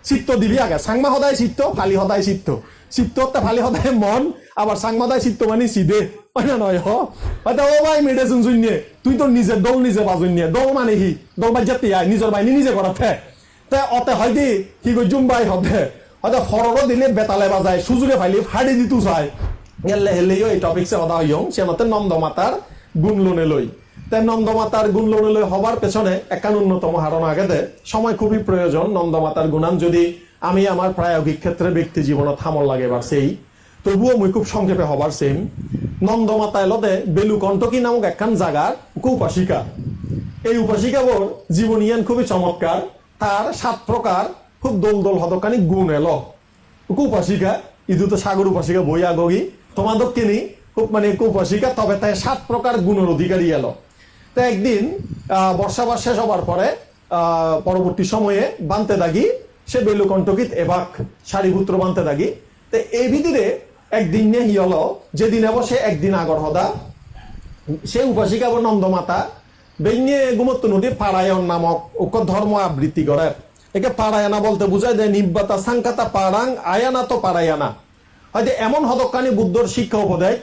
চিত্ত দিবি আগে সাংমা সদায় চিত্ত ফালি সদায় চিত্ত চিত্ততে ফালি সদায় মন আবার সাংমা সদায় চিত্ত মানে সিধে হয় না নয় হয়তো ও ভাই মেডে শুন নিয়ে তুই তোর নিজের দল নিজে বাজুন নিয়ে দল মানে হি দল বাজ্যাতে আয় নিজের বাইনি নিজে করাতে তে অতে হয় দি কি কই জুম্বাই হবে হয়তো ফররো দিলে বেতালে বাজায় সুযোগে ফাইলি ফাড়ি দিতু চাই গেলে হেলেও এই টপিকসে কথা হইও সে মতে নন্দমাতার গুণ লোনে লই তাই নন্দমাতার গুণ লোনে লই হবার পেছনে একান অন্যতম হারণ আগেতে সময় খুবই প্রয়োজন নন্দমাতার গুণান যদি আমি আমার প্রায়োগিক ক্ষেত্রে ব্যক্তি জীবনত থামল লাগে এবার সেই তবুও মুই খুব সংক্ষেপে হবার সেম নন্দমাতা এলতে বেলুকণ্টকী নামক একখান জাগার উপাসিকা এই উপাসিকাবোর জীবনিয়ান খুবই চমৎকার তার 7 প্রকার খুব দোল দোল হদকানি গুণ এলো উপাসিকা ইদু তো সাগর উপাসিকা বই আগগি তোমাদের কিনি খুব মানে উপাসিকা তবে তাই 7 প্রকার গুণের অধিকারী এলো তো একদিন বর্ষাবাস শেষ হবার পরে পরবর্তী সময়ে বানতে দাগি সে বেলুকণ্টকিত এবাক সারিপুত্র বানতে দাগি তো এই ভিতরে একদিন নে হি হলো যেদিন এব সে একদিন আগর হদা সে উপাসিকা ও নন্দমাতা বেঞ্ঞে গুমত্ত নদী পারায়ণ নামক ওক ধর্ম আবৃত্তি করে একে পারায়না বলতে বুঝায় যে নিব্বাতা সাংকাতা পারাং আয়ানা তো পারায়না হয়তো এমন হদকানি বুদ্ধর শিক্ষা উপদেশ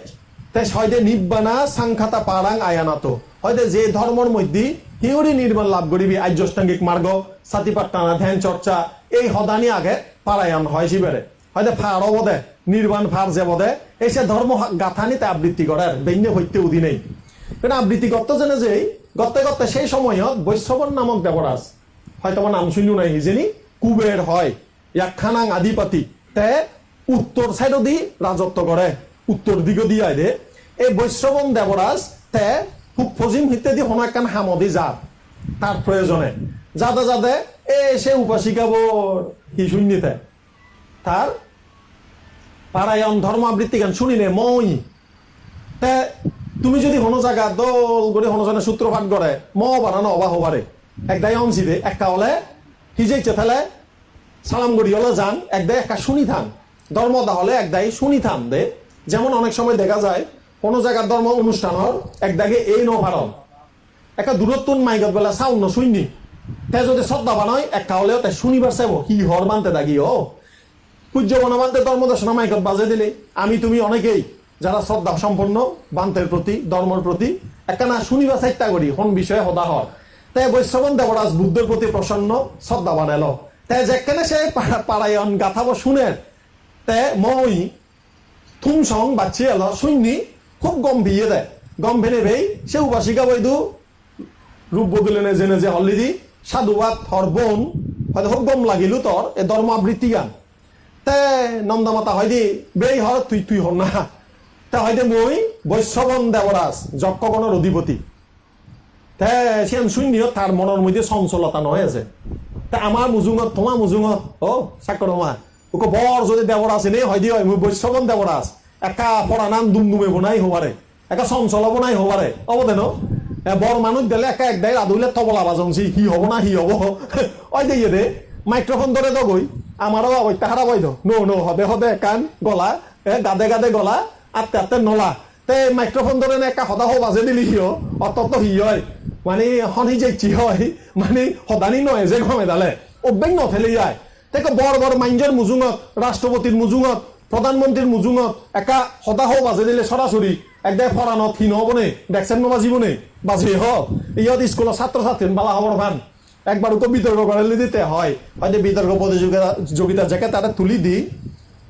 তাই হয়তো নিব্বানা সাংখাতা পারাং আয়ানা তো হয়তো যে ধর্মর মধ্যে হিউরি নির্মাণ লাভ করিবি আর্যষ্টাঙ্গিক মার্গ সাতিপাট টানা ধ্যান চর্চা এই হদানি আগে পারায়ণ হয় শিবেরে হয়তো ফাড় বদে নির্বাণ ফার যে বদে এই সে ধর্ম গাথানি তা আবৃত্তি করে বেঞ্ঞে হইতে উদি নেই কারণ আবৃত্তি করতে জেনে যে গতে গতে সেই সময়ত বৈশ্রবণ নামক দেবরাজ হয়তো আমার নাম শুনিও নাই হিজেনি কুবের হয় একখানাং আধিপতি তে উত্তর সাইড দি রাজত্ব করে উত্তর দিকে দিয়ে দে এই বৈশ্রবণ দেবরাজ তে ফজিম ইত্যাদি কোনো একখান হামদি যাত তার প্রয়োজনে যাতে যাতে এ সে উপাসিকাবোর কি শুনিতে তার পারায়ণ ধর্মাবৃত্তি গান শুনিলে মই তে তুমি যদি কোনো জায়গা দল করে হনজনে সূত্রপাত করে ম বানানো অবা হবারে একদাই অংশি দে একটা হলে হিজেইছে তাহলে সালাম করি হলে যান একদাই একটা শুনি থান ধর্ম তাহলে একদাই শুনি থান দে যেমন অনেক সময় দেখা যায় কোনো জায়গার ধর্ম অনুষ্ঠানের একদাগে এই নভারণ একটা দূরত্ব মাইগত বেলা সাউন্ড শুননি তে যদি শ্রদ্ধা বানায় একটা হলেও তাই শুনিবার চাইব কি হর মানতে দাগি ও পূজ্য বনমান্তে ধর্মদর্শনা মাইকত বাজে দিলে আমি তুমি অনেকেই যারা শ্রদ্ধা সম্পন্ন বান্তের প্রতি ধর্মের প্রতি একখানা শুনিবা চেষ্টা করি কোন বিষয়ে হদা হর তাই বৈশ্রবণ দেবরাজ বুদ্ধের প্রতি প্রসন্ন শ্রদ্ধা বানাইল তাই যেখানে সে পারায়ণ গাথাব শুনের তে মই থুমসং বাচ্চি এলো শুননি খুব গম্ভীর দেয় গম্ভীরে ভেই সে উপাসিকা বৈদু রূপ বদলেনে জেনে যে হলিদি সাধুবাদ হর বোন হয়তো খুব গম লাগিল তোর এ ধর্ম আবৃত্তি গান তে নন্দমাতা হয় দি বেই হর তুই তুই হর না তা হয়তো মই বৈশ্রবণ দেবরাজ যক্ষগণের অধিপতি তে সে শূন্য তার মনের মধ্যে চঞ্চলতা নয় আছে তা আমার মুজুঙত তোমার মুজুঙত ও চাকর মা ওকে বর যদি দেবরাজ নেই হয় দিয়ে মই বৈশ্রবণ দেবরাজ একা পড়া নাম দুমদুমে বনাই হবারে একা চঞ্চল বনাই হবারে অবদেন বর মানুষ দিলে একা একদাই রাধুলে তবলা বাজনছি হি হব না হি হব ওই দিয়ে দে মাইক্রোফোন ধরে তো গই আমারও অবত্যা হারা বৈধ নো নো হদে হদে কান গলা গাদে গাদে গলা আত্তে আত্তে নলা তে মাইক্রোফোন ধরে না একা সদা বাজে দিলি হিও অত হি হয় মানে হনি যাইছি হয় মানে সদানি নয় যে ঘমে দালে অভ্যাস নথেলে যায় তাকে বড় বড় মাইঞ্জের মুজুঙত রাষ্ট্রপতির মুজুঙত প্রধানমন্ত্রীর মুজুঙত একা সদা বাজে দিলে সরাসরি একদাই ফরানত হীন হব নে দেখছেন নবাজিব নে বাজে হ ইহত স্কুলের ছাত্র ছাত্রী বালা হবর ভান একবার ওকে বিতর্ক করে দিতে হয় হয়তো বিতর্ক প্রতিযোগিতা যাকে তারা তুলি দি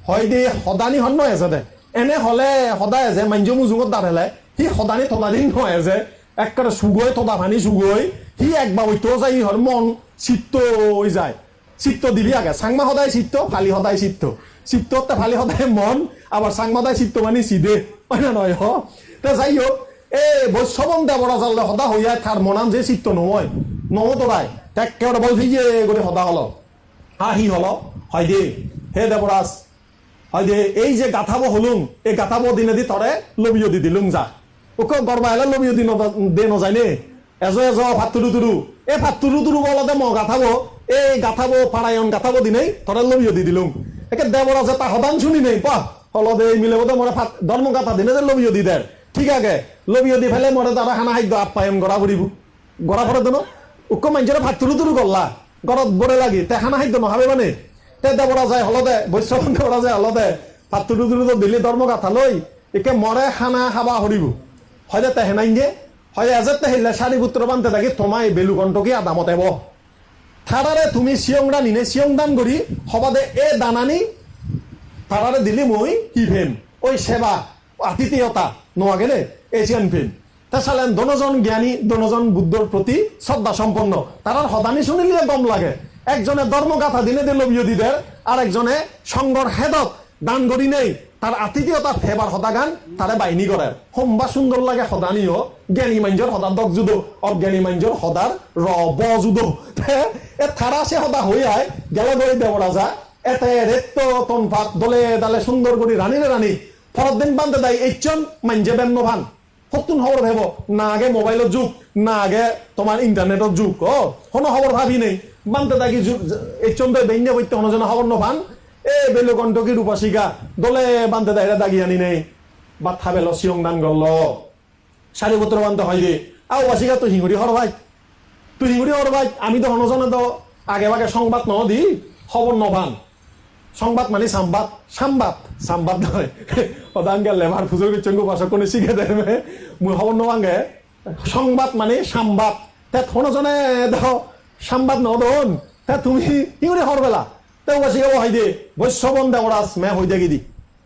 হয় দে সদানি হন নয় আছে দে এনে হলে সদায় যে মাঞ্জ মুজুঙত দাঁড়ালে সি সদানি থদানি নয় যে একবারে সুগৈ থদা ভানি সুগৈ সি একবার ওইতেও যাই হর মন চিত্ত হয়ে যায় চিত্ত দিবি আগে সাংমা সদায় চিত্ত ফালি সদায় চিত্ত চিত্ততে ফালি সদায় মন আবার সাংমাদায় চিত্ত মানে সিধে হয় না নয় তে যাই হোক এই বৈশ্রবণ দেবরাজালে সদা হইয়া তার মনাম যে চিত্ত নয় নহতরাই তাক কেউ বলছি যে করে সদা হল হি হল হয় দে হে দেবরাজ হয় দে এই যে গাথাবো হলুম এই গাথাবো দিনে দি তরে লবিও দি দিলুম যা ওকে গর্বা এলে লবিও দি দে নযায় নে এজ এজ ভাত তুরু তুরু এই ভাত তুরু তুরু বলতে ম গাথাবো এই গাথাবো পারায়ণ গাথাবো দিনেই তরে লবিও দি দিলুম একে দেবরাজে তা সদান শুনি নেই পা হলদে মিলে বোধ মরে ধর্ম গাথা দিনে যে লবিও দি দেয় ঠিক আছে লবিও দি ফেলে মরে তারা খানা খাদ্য আপ্যায়ন গড়া ফুরিব গড়া ফরে দেন উক মানুষের ভাত তুরু তুরু করলা গড়ত বড়ে লাগি তে খানা খাদ্য নহাবে মানে তে দেবরা যায় হলদে বৈশ্রবণ দেবরা যায় হলদে পাত্তুরু দুরু দিল্লি ধর্ম কথা লই একে মরে খানা খাবা হরিব হয় তে হেনাই গে হয় এজেতে হেলে সারি পুত্র বানতে থাকি তোমায় বেলু কণ্ঠকে আদামত এব থারারে তুমি সিয়ংরা নিনে সিয়ংদান করি হবাদে এ দানানি তারারে দিলি মই কি ফেম ওই সেবা আতিথেয়তা নোয়া গেলে এশিয়ান ফিল্ম তা চালেন দনজন জ্ঞানী দনজন বুদ্ধর প্রতি শ্রদ্ধা সম্পন্ন তারার হদানি শুনিলে গম লাগে একজনে ধর্মগাথা দিনে দিল বিরোধীদের আর একজনে সংগর হেদত দান করি নেই তার আতিথেয়তা ফেবার হদা গান তারে বাইনি করে সম্বা সুন্দর লাগে হদানিও জ্ঞানী মাঞ্জর হদার দক যুদো অজ্ঞানী মাঞ্জর হদার র ব যুদো এ থারা সে হদা হই আয় গেল গড়ি দেবরাজা এতে রেত্ত তনফাত দলে দালে সুন্দর করি রানীরে রানী ফরত দিন বান্ধে দেয় এইচন মাঞ্জে বেন্ন ভান সতুন খবর ভেব না আগে মোবাইলের যুগ না আগে তোমার ইন্টারনেটের যুগ ও কোনো খবর ভাবি নেই বান্ধে থাকি এইচন দেয় বেঞ্জে বইতে অনজনে খবর নভান এ বেলু কণ্ঠকি রূপাশিকা দলে বান্ধে দেয় দাগি আনি নেই বাথা বেল সিয়ং দান গল সারি পুত্র বান্ধে হয় রে আও বাসিকা তুই হিঙুরি হর ভাই তুই হিঙুরি হর ভাই আমি তো অনজনে তো আগে ভাগে সংবাদ ন দি খবর নভান সংবাদ মানে সাম্বাদ সাম্বাদ সাম্বাদ নয় ওদাঙ্গে লেবার ফুজুর চঙ্গু ভাষা কোনে শিখে দেবে মুই খবর নভাঙ্গে সংবাদ মানে সাম্বাদ তে থনজনে দেখো সাম্বাদ নদন তে তুমি হিঙুরি হর বেলা তে বাসিকা হয় দে বৈশ্যবন দেবরাজ মে হই দেখি দি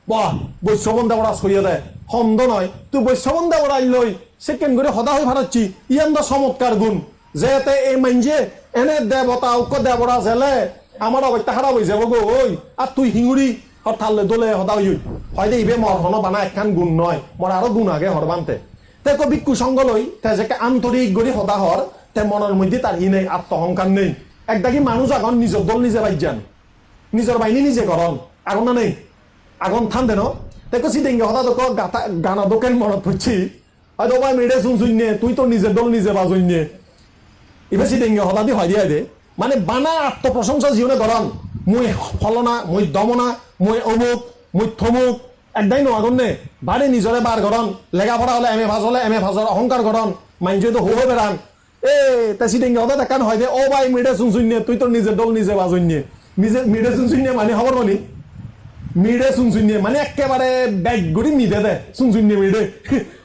বাহ বৈশ্যবন দেবরাজ হইয়া দেয় হন্দ নয় তুই বৈশ্যবন দেবরাজ লই সেকেন্ড করে হদা হয়ে ভাড়াচ্ছি ইয়ান দা চমৎকার গুণ যেতে এই মাইনজে এনে দেবতা উক দেবরাজ এলে আমার অবস্থা খারাপ হয়ে যাব গো ওই আর তুই হিঙুরি হঠাৎ দলে হদা হই হয় দে ইবে মর হন বানা একখান গুণ নয় মর আরো গুণ আগে হর বানতে তে কো ভিক্ষু সঙ্গ লই তে যে আন্তরিক গড়ি হদা হর তে মনের মধ্যে তার হি নেই আত্মহংকার নেই একদাকি মানুষ আগন নিজের দল নিজে বাইজান নিজের বাহিনী নিজে করন আগুন না নেই আগুন থান দেন দেখো সিদেঙ্গে হঠাৎ গানা দোকান মনত পড়ছি হয়তো ভাই মেডে শুনছুইনে তুই তো নিজের দল নিজে বাজইনে এবার সিদেঙ্গে হঠাৎই হয় দিয়া দে মানে বানা আত্মপ্রশংসা জীবনে ধরন মুই ফলনা মুই দমনা মুই অমুক মুই থমুক একদাই ন আগুন নে বাড়ি নিজরে বার গরন লেখাপড়া হলে এম এ ভাজ হলে এম এ ভাজর অহংকার গরন মাইন্ড তো হো বেড়ান এ তা সিদেঙ্গে হঠাৎ দেখান হয় দে ও ভাই মেডে শুনছুইনে তুই তো নিজের দল নিজে বাজইনে নিজে মিডে শুনছুইনে মানে খবর বলি মিডে শুনছুইনে মানে একেবারে ব্যাগ গুড়ি মিডে দে শুনছুইনে মিডে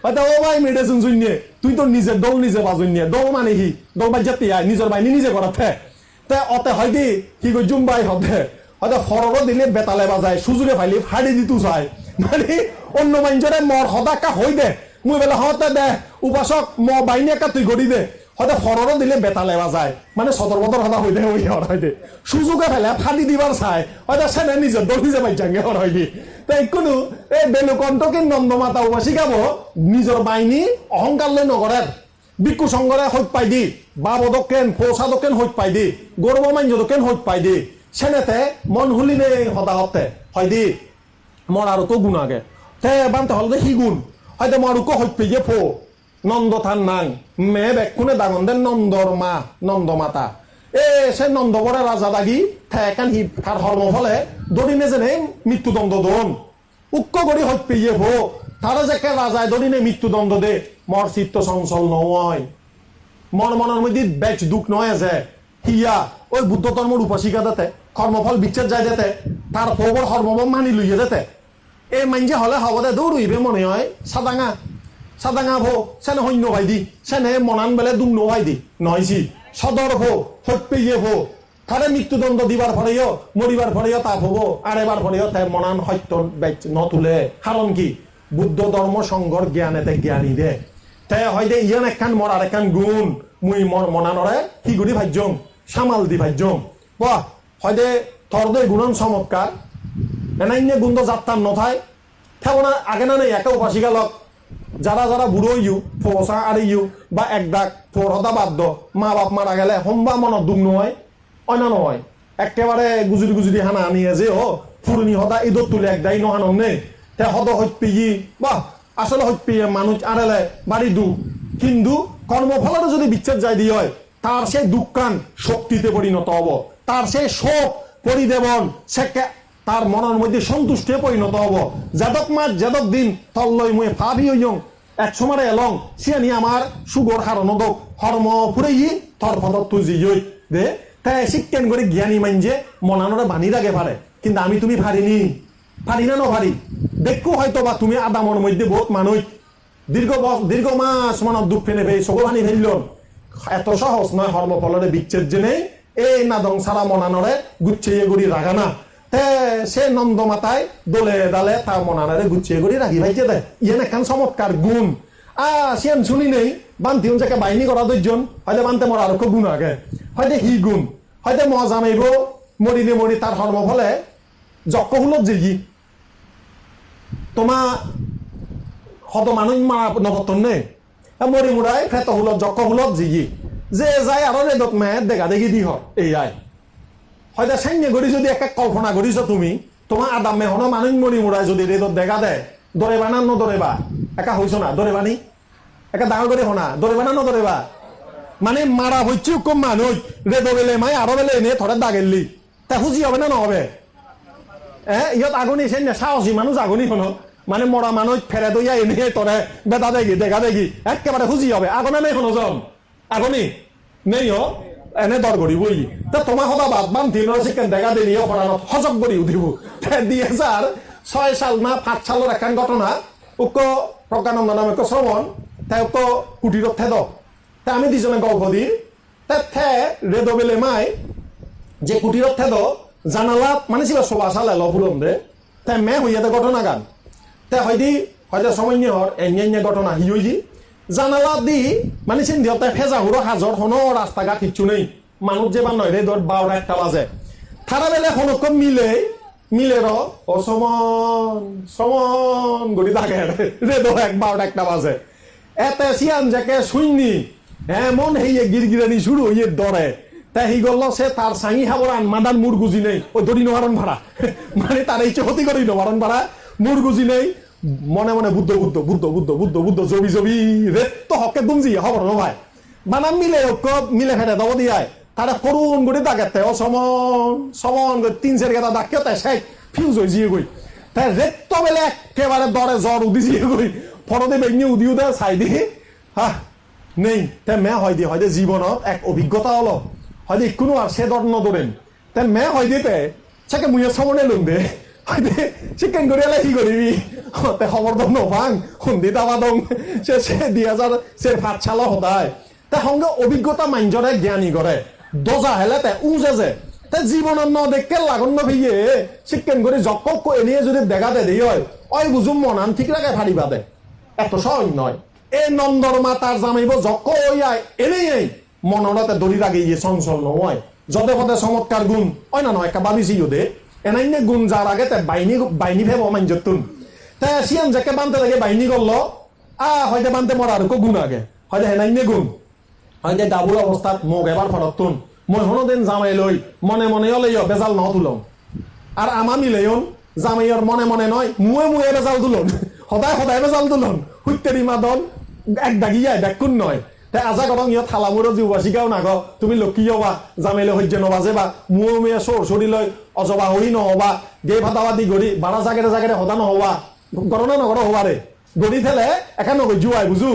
হয়তো ও ভাই মিডে শুনছুইনে তুই তো নিজের দল নিজে বাজইনে দল মানে কি দল বাজ্যাতি নিজের বাহিনী নিজে করাতে তে অতে হয় দি কি কই জুম্বাই হবে হয়তো ফররও দিলে বেতালে বাজায় সুযোগে ফাইলি ফাড়ি দিতু চাই মানে অন্য মাইঞ্জরে মর হদাকা হই দে মুই বেলা হতে দে উপাসক ম বাহিনী একা তুই গড়ি দে হয়তো ফররও দিলে বেতালে বাজায় মানে সদর বদর হদা হই দে ওই হর হয় দে সুযোগে ফেলে ফাড়ি দিবার চাই হয়তো সেনে নিজের দল নিজে বাইজাঙ্গে হর হয় দি তাই কোনো এই বেলু কণ্ঠকে নন্দমাতা উপাসী গাব নিজের বাহিনী অহংকার লই নগরের ভিক্ষু সংঘরে হইত পাই দি বাবদকেন ফৌসাদকেন হইত পাই দি গৌরব মাঞ্জদকেন হইত পাই দি সেনেতে মন হুলি নেই হদা হতে হয় দি মর আরো তো গুণ আগে তে বানতে হল সি গুণ হয়তো মরুকো হইত পেয়ে ফো নন্দ থান নাং মে বেকুনে দাগন দেন নন্দর মা নন্দ মাতা এ সে নন্দ বরে রাজা দাগি ঠেকান হি তার হর্ম ফলে দড়িনে যেনে মৃত্যুদণ্ড দন উক্ক গড়ি হইত পেয়ে ফো তারা যে কে রাজায় দড়িনে মৃত্যুদণ্ড দে মর চিত্ত চঞ্চল নয় মন মনের মধ্যে বেচ দুঃখ নয় আছে হিয়া ওই বুদ্ধ ধর্মের উপাসিকা দেতে কর্মফল বিচ্ছেদ যায় দেতে তার প্রবর হর্মবম মানি লইয়ে দেতে এই মাইঞ্জে হলে হব দে দৌড়ইবে মনে হয় সাদাঙা সাদাঙা ভো সেনে সৈন্য ভাই দি সেনে মনান বেলে দুম নো ভাই দি নহয়ছি সদর ভো হত পেয়ে ভো তারে মৃত্যুদণ্ড দিবার ফলেও মরিবার ফলেও তাপ হবো আর এবার ফলেও তাই মনান সত্য বেচ নতুলে কারণ কি বুদ্ধ ধর্ম সংঘর জ্ঞানেতে জ্ঞানী দে তাই হয় দে ইয়ান একখান মর আর একখান গুণ মুই মর মনানরে হিগুড়ি ভাজ্যম সামাল দি ভাজ্যম বাহ হয় দে থর দে গুণন চমৎকার এনাইনে গুণ তো যাত্রার নথায় থাকো না আগে না নেই একে উপাসিকা লক যারা যারা বুড়ো ইউ ফোসা আর ইউ বা এক ডাক ফোর হতা বাধ্য মা বাপ মারা গেলে সম্বা মনত দুখ নহয় অন্য নহয় একেবারে গুজুরি গুজুরি হানা আনিয়ে যে ও ফুরনি হতা ঈদত তুলে একদাই নহানন নেই তে হদ হইত পেয়ে বাহ আসলে হইত পেয়ে মানুষ আড়ালে বাড়ি দুঃখ কিন্তু কর্মফলের যদি বিচ্ছেদ যাই দিয়ে হয় তার সেই দুঃখান শক্তিতে পরিণত হব তার সেই শোক পরিদেবন সে তার মনের মধ্যে সন্তুষ্টে পরিণত হব যাদক মাস যাদক দিন তল্লই মুয়ে ভাবি হইয়ং এক সময় এলং সিয়ানি আমার সুগর হারণ দোক হর্ম ফুরেই থর ফদর তুজি দে তাই শিক্ষেন করে জ্ঞানী মানছে মনানোরে বানি রাখে পারে, কিন্তু আমি তুমি পারিনি, পারি না নপারি। দেখো হয়তো বা তুমি আদামর মধ্যে বহুত মানুষ দীর্ঘ মাস মনত দুঃখ ফেনে ফেই চকু পানি ফেলল, এত সহজ নয় হর্মফলরে বিচ্ছেদ জেনে এই নাদং সারা মনানরে গুছিয়ে গুড়ি রাখা না। তে সে নন্দ মাতায় দোলে ডালে তার মনানারে গুছিয়ে গুড়ি রাখি ভাইছে দেয়, ইয়েন একখান চমৎকার গুণ। সিয়ান শুনি নেই বান্তি যাকে বাহিনী করা দুইজন হয়তো বানতে মরা আরো গুণ আগে, হয়তো হি গুণ, হয়তো মজা মাইব মরিনে মরি তার হর্মফলে যক্ষ হুলত যেগি তোমা হত মানুষ মারা নবতন নেই মরি মুড়াই ফেত হুলত যক্ষ হুলত জিগি যে যাই আরো রেদত মেয়ের দেখা দেখি দি এই আয় হয়তো সাইন্য করি যদি একটা কল্পনা করিছ তুমি তোমার আদাম মেহন মানুষ মরি মুড়াই যদি রেদত দেখা দেয় দরেবা না নদরেবা একা হইছ না দরেবা নি একা ডাঙর করে হোনা দরেবা না নদরেবা মানে মারা হচ্ছে কম মানুষ রেদ বেলে মাই আরো বেলে এনে থরে দাগেলি তা খুঁজি হবে না নহবে ইহত আগুনি সে সাহসী মানুষ আগুনি হন মানে মরা মানুষ ফেরে দইয়া এনে তরে বেদা দেখি দেখা দেখি একেবারে খুঁজি হবে আগনে নেই হনো জন আগনি নেই এনে দর করি বই তা তোমার সদা বাদ বান দিন চিকেন দেখা দিলি অপরাধ হজক করি উঠিব 2006 সাল না 5 সালের একখান ঘটনা উক্ক প্রজ্ঞানন্দ নামে শ্রবণ তাই উক্ক কুটিরত থেদ তা আমি দুজনে গল্প দি থে রেদ বেলে মাই যে কুটিরত থেদ জানালাত মানে ছিল সবা সালে লফুলম দে তাই মে হইয়াতে ঘটনা গান তাই হয়তো সমন্য হর এনে ঘটনা হি হইজি জানালাত দি মানে চিন্তি তাই ফেজা হুড়ো হাজর হনো রাস্তাঘাট কিচ্ছু নেই মানুষ যে বা নয় রে ধর 12টা বাজে থারা বেলে হনক মিলে ও সমন গড়ি থাকে রে ধর 12টা বাজে এতে সিয়ান যাকে শুননি এমন হেয়ে গিরগিরানি শুরু হইয়ে দরে তাই হি গল্ল সে তার সাঙি হাবর মাদান মুরগুজি নেই ওই দড়ি নহারণ ভাড়া মানে তার এই হতি করি নহারণ ভাড়া মুরগুজি নেই মনে মনে বুদ্ধ বুদ্ধ বুদ্ধ বুদ্ধ বুদ্ধ বুদ্ধ জবি জবি রে তো হকে দুমজি হবর নভাই বানাম মিলে ফেটে দব দিয়ায় তারা করুন করে দাগাতে ও সমন 3-4 গেটা দাগকে তাই শেখ ফিউজ হয়ে জিয়ে গই তাই রেত তো বেলে একেবারে দরে জ্বর উদি জিয়ে গই ফরদে বেগনি উদিও দেয় চাই দিয়ে হ্যাঁ নেই তাই মে হয় জীবনত এক অভিজ্ঞতা হলো হয়তো কোনো আর সে দর নদরেন তাই মে হয় দিতে সেকে মুয়ে সমনে লুন দে হয়তো চিকেন করে কি করবি তে খবর দম নভাং খুন্দি দাবা দম সে 2000 সাল সদায় তাই সঙ্গে অভিজ্ঞতা মাঞ্জরে জ্ঞানী করে দজা হেলে তাই উজে যে তাই জীবনত নদেখকে লাগন নভিয়ে চিকেন করে জকক এনে যদি দেখা দে দিই হয় ওই বুঝুম মনান ঠিক রাখে ফাড়িবা দে এত সহজ নয় এই নন্দর মাতার জামাইব জক আয় এনেই মনতে দড়ি রাগে ইয়ে চঞ্চল নয় যদে পদে চমৎকার গুণ হয় না নয় একটা বাদিছি দে এনাইনে গুণ যার আগে তাই বাইনি ফেব মাঞ্জতুন তাই সিয়ান যাকে বানতে লাগে বাইনি করলো হয়তো বানতে মরার গুণ আগে হয়তো হেনাইনে গুণ হয়তো ডাবুর অবস্থাত মোক এবার ফরতুন মই হনো দিন জামাই লই মনে মনে লইও বেজাল ন তুলম আর আমা মিলেয়ন জামাইয়র মনে মনে নয় মুয়ে বেজাল তুলন সদায় বেজাল তুলন হুইতেরি মাদন এক দাগিয়ায় দেখুন নয় তাই আজা করং ইয়ত থালামুরো জিওবাসিকাও নাগ তুমি লক্ষী হবা জামাইলে সহ্য নবাজে বা মুয়ে চৰি লৈ অজবা হই নহবা গে ভাতাবা দি গড়ি বারা জাগেৰে সদা নহবা গণনা নগৰ হবাৰে গড়ি থেলে একে নগৈ জুৱাই বুঝু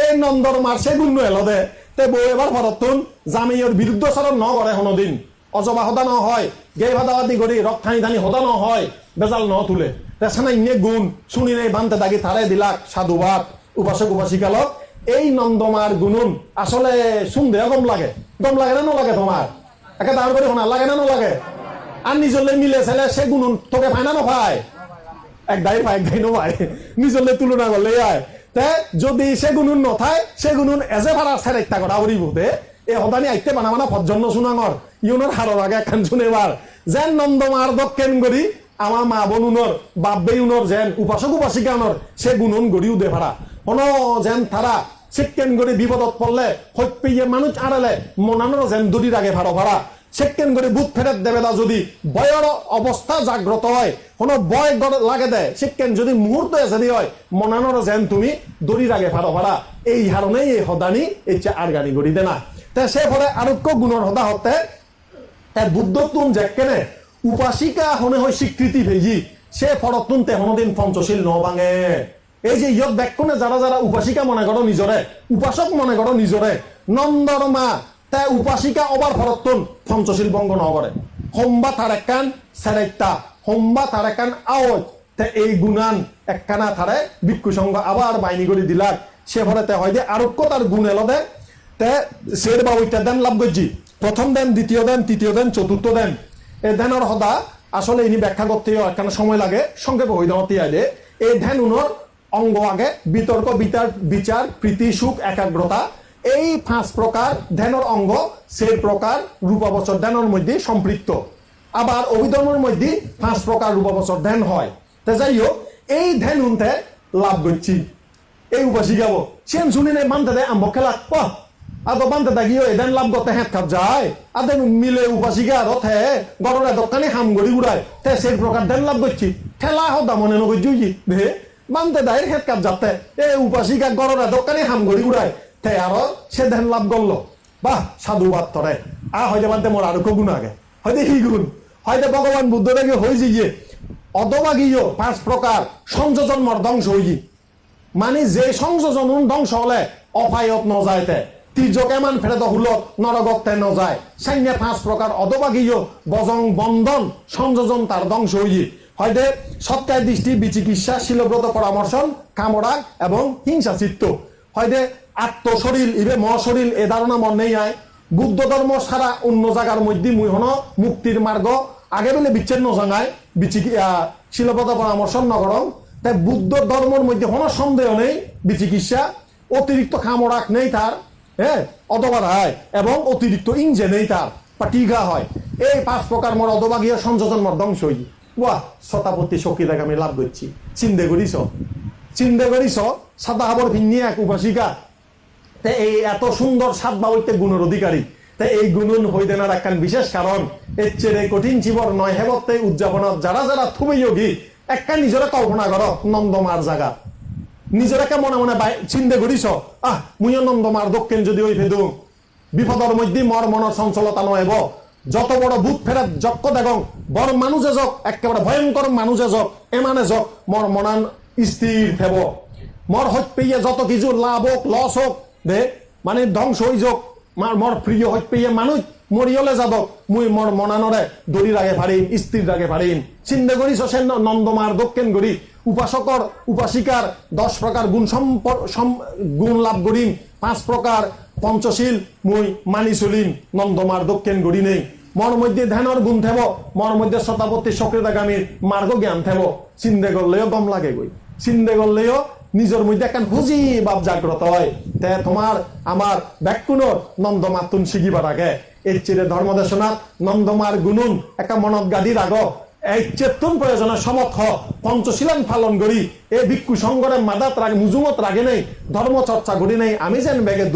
এই নন্দর মারছে গুণ এলো দে তে বউ এবার ফরতুন জামাইয়ের বিরুদ্ধ চরণ ন করে হনদিন অজবা সদা নহয় গে ভাতাবা দি গড়ি রক ঠানি ধানি সদা নহয় বেজাল ন তুলে তেছানা ইনে গুণ শুনি নেই বানতে দাগি থারে দিলাক সাধুবাদ উপাসক উপাসিকালক এই নন্দমার গুণুন আসলে শুনতে গম লাগে না নলাগে তোমার একে দাঁড় করে শোনা লাগে না নলাগে আর নিজলে মিলে ছেলে সে গুণুন তোকে পায় না নপায় এক দায় নপায় নিজলে তুলনা করলে আয় তে যদি সে গুণুন নথায় সে গুণুন এজে ভাড়া সেরেক্তা করা করিব দে এ হদানি আইতে বানা ভজ্জন্য শুনাঙর ইউনের হারর আগে একখান শুনেবার যেন নন্দমার দক্ষেণ গড়ি আমার মা বোনুনর বাপ বেউনর যেন উপাসক উপাসিকানর সে গুণুন গড়িও দে ভাড়া কোনো যেন তারা সেকেন্ড করে বিপদত পড়লে হইয়ে মানুষ আড়ালে মনানোর যেন দুটি রাগে ভাড়া সেকেন্ড করে বুথ ফেরত দেবে না যদি বয়ের অবস্থা জাগ্রত হয় কোনো বয় লাগে দেয় সেকেন্ড যদি মুহূর্ত এসে দিয়ে হয় মনানোর যেন তুমি দড়ি রাগে ভাড়া এই হারণেই এই হদানি এই আর গাড়ি গড়ি দে না তাই সে ফলে আরোগ্য গুণর হদা হতে তাই বুদ্ধ তুন যেকেনে উপাসিকা হনে হয় স্বীকৃতি ভেজি সে ফরতুন তে হনদিন পঞ্চশীল ন ভাঙে এই যে ইয়ত দেখনে যারা উপাসিকা মনে করো নিজরে উপাসক মনে করো নিজরে নন্দর মা তাই উপাসিকা অবার ফরত্তন পঞ্চশীল ভঙ্গ নগরে হোম্বা তার একখান সেরেক্তা হোম্বা তার একখান আওয়াজ তে এই গুণান একখানা থারে ভিক্ষু সংঘ আবার বাইনি করে দিলাক সে ফলে হয় যে আরোগ্য তার গুণ এলো দে তে সের বা ওইটা দেন লাভ করছি প্রথম দেন দ্বিতীয় দেন তৃতীয় দেন চতুর্থ দেন এই ধ্যানের হদা আসলে ইনি ব্যাখ্যা করতে একখানা সময় লাগে সংক্ষেপে হয়ে দেওয়াতে আইলে এই ধ্যান উনর অঙ্গ আগে বিতর্ক বিচার প্রীতি সুখ একাগ্রতা এই 5 প্রকার ধ্যানের অঙ্গ সেই প্রকার রূপাবচর ধ্যানের মধ্যে সম্পৃক্ত আবার অভিধর্মের মধ্যে 5 প্রকার রূপাবচর ধ্যান হয় তা যাই হোক এই ধ্যান উনতে লাভ করছি এই উপাসী গাব সেন শুনি নেই মানতে দেয় আম্ব খেলা আদো বানতে থাকিও এদেন লাভ করতে হেঁট খাপ যায় আদেন মিলে উপাসিকা রথে গড়ে দোকানে হাম গড়ি উড়ায় তে সেই প্রকার দেন লাভ করছি ঠেলা হদা মনে নগর ভে বানতে দেয় হেঁট কাপ যাতে এ উপাসিকা গড়ে দোকানে হাম গড়ি উড়ায় তে আরো সে ধ্যান লাভ করলো বাহ সাধুবাদ তরে হয়তো বানতে মোর আরো গুণ আগে হয়তো হি গুণ হয়তো ভগবান বুদ্ধ দেখে হয়ে গিয়ে অদবাগীয় 5 প্রকার সংযোজন মর ধ্বংস হই মানে যে সংযোজন ধ্বংস হলে অপায়ত ন যায়তে তির্যক এমান ফেরত হুলত নরগত্তে ন যায় সাইনে 5 প্রকার অদবাগীয় বজং বন্ধন সংযোজন তার ধ্বংস হই হয়তো সৎকায় দৃষ্টি বিচিকিৎসা শিলব্রত পরামর্শন কামরাগ এবং হিংসা চিত্ত হয়তো আত্মশরীর ইবে মশরীর এ ধারণা মন নেই আয় বুদ্ধ ধর্ম সারা অন্য জায়গার মধ্যে মুই হন মুক্তির মার্গ আগে বলে বিচ্ছিন্ন জানায় শিলব্রত পরামর্শন নগরম তাই বুদ্ধ ধর্মের মধ্যে হন সন্দেহ নেই বিচিকিৎসা অতিরিক্ত কামরাগ নেই তার হ্যাঁ অথবা রায় এবং অতিরিক্ত ইঞ্জে নেই তার বা টিঘা হয় এই 5 প্রকার মর অদবাগীয় সংযোজন মর ধ্বংস হই বাহ শতাপত্তি শক্তি দেখ আমি লাভ করছি চিন্তা করিস সাদা হাবর ভিন্নি এক উপাসিকা তে এই এত সুন্দর সাত বাবুতে গুণের অধিকারী তাই এই গুণন হইতে না একখান বিশেষ কারণ এর চেয়ে কঠিন জীবন নয় হেবতে উদযাপনত যারা যারা খুবই যোগী একটা নিজেরা কল্পনা কর নন্দমার জায়গা নিজেরাকে মনে মনে চিন্তা করিস মুইও নন্দমার দক্ষিণ যদি ওই ভেদু বিপদর মধ্যে মর মনের চঞ্চলতা নয়ব যত বড় ভূত ফেরত যক্ষ দেখং বড় মানুষে যাক একেবারে ভয়ঙ্কর মানুষে যাক এমানে যাক মর মনান স্থির থেব মর হইত পেয়ে যত কিছু লাভ হোক লস হোক দে মানে ধ্বংস হয়ে যাক মর প্রিয় হইত পেয়ে মানুষ মরিয়লে যাব মুই মর মনানরে দড়ি রাগে পারিম স্থির রাগে পারিম চিন্তা করিস সে নন্দমার দক্ষিণ গড়ি উপাসকর উপাসিকার 10 প্রকার গুণ লাভ করিম 5 প্রকার পঞ্চশীল মুই মানি চলিম নন্দমার দক্ষিণ গড়ি নেই মর মধ্যে ধ্যানের গুণ থেব মর মধ্যে শতাপত্তি সক্রিয়তাগামীর মার্গ জ্ঞান থেব চিন্তা করলেও গম লাগে গই চিন্তা করলেও নিজের মধ্যে একখান হুজি ভাব জাগ্রত হয় তে তোমার আমার ব্যাকুণর নন্দমাতুন শিখিবার আগে এর চিরে ধর্মদেশনাথ নন্দমার গুণুন একটা মনত গাদির আগ এই চেতন প্রয়োজনের সমর্থ পঞ্চশীলান পালন করি এই ভিক্ষু সংগরে মাদাত রাগে মুজুমত রাগে নেই ধর্ম চর্চা করি নেই আমি যেন বেগে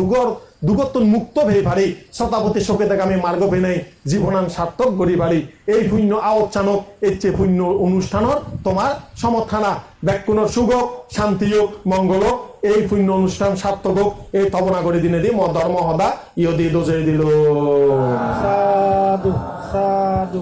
দুগত্তন মুক্ত ভেয়ে পারি শতাপতি শোকে থেকে আমি মার্গ পেয়ে নেই জীবনান সার্থক করি পারি এই পুণ্য আওচানক এর চেয়ে পুণ্য অনুষ্ঠানের তোমার সমর্থনা ব্যাকুণর সুগক শান্তি হোক মঙ্গল হোক এই পুণ্য অনুষ্ঠান সার্থক হোক এই তবনা করে দিনে দি মদ ধর্ম হদা ইয়দি দোজে দিল সাধু সাধু